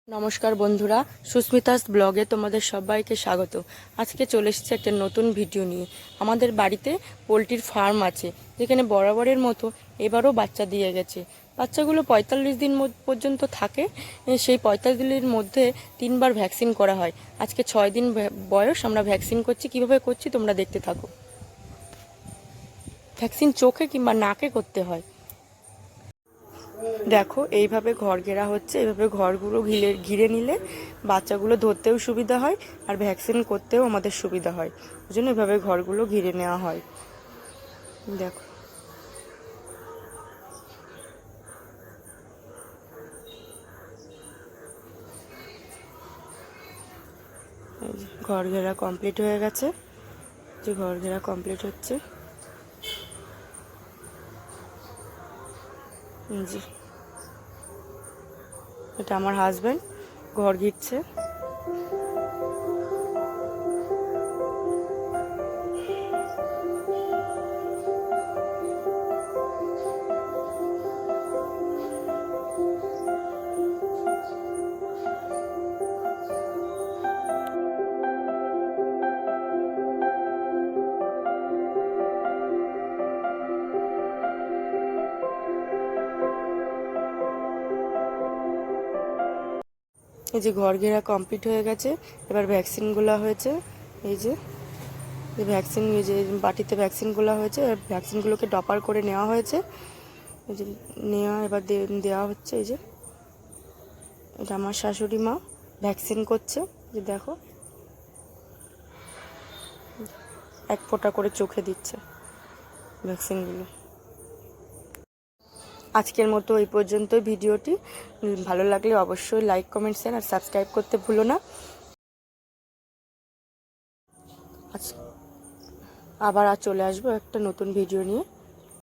নমস্কার বন্ধুরা, সুস্মিতাস ব্লগে তোমাদের সবাইকে স্বাগত। আজকে চলে এসেছে একটা নতুন ভিডিও নিয়ে। আমাদের বাড়িতে পোলট্রির ফার্ম আছে, যেখানে বরাবরের মতো এবারও বাচ্চা দিয়ে গেছে। বাচ্চাগুলো 45 দিন পর্যন্ত থাকে। সেই 45 দিনের মধ্যে 3বার ভ্যাকসিন করা হয়। আজকে 6 দিন বয়স, আমরা ভ্যাকসিন করছি। কিভাবে করছি তোমরা দেখতে থাকো। ভ্যাকসিন চোখে কিংবা নাকে করতে হয়। দেখো, এইভাবে ঘর ঘেরা হচ্ছে। এইভাবে ঘরগুলো ঘিরে নিলে বাচ্চাগুলো ধরতেও সুবিধা হয় আর ভ্যাকসিন করতেও আমাদের সুবিধা হয়। ওই জন্য এভাবে ঘরগুলো ঘিরে নেওয়া হয়। দেখো, এই যে ঘর ঘেরা কমপ্লিট হয়ে গেছে। যে ঘর ঘেরা কমপ্লিট হচ্ছে। জি, এটা আমার হাজব্যান্ড ঘর ঘিরছে। এই যে ঘর ঘেরা কমপ্লিট হয়ে গেছে। এবার ভ্যাকসিনগুলো হয়েছে। এই যে ভ্যাকসিন, এই যে বাটিতে ভ্যাকসিনগুলো হয়েছে। ভ্যাকসিনগুলোকে ডপার করে নেওয়া হয়েছে। এই যে এবার দেওয়া হচ্ছে। এই যে এটা আমার শাশুড়ি মা ভ্যাকসিন করছে। যে দেখো, এক ফোঁটা করে চোখে দিচ্ছে ভ্যাকসিনগুলো। আজকের মতো এই পর্যন্তই ভিডিওটি। ভালো লাগলে অবশ্যই লাইক, কমেন্ট, শেয়ার আর সাবস্ক্রাইব করতে ভুলো না। আবার চলে আসবো একটা নতুন ভিডিও নিয়ে।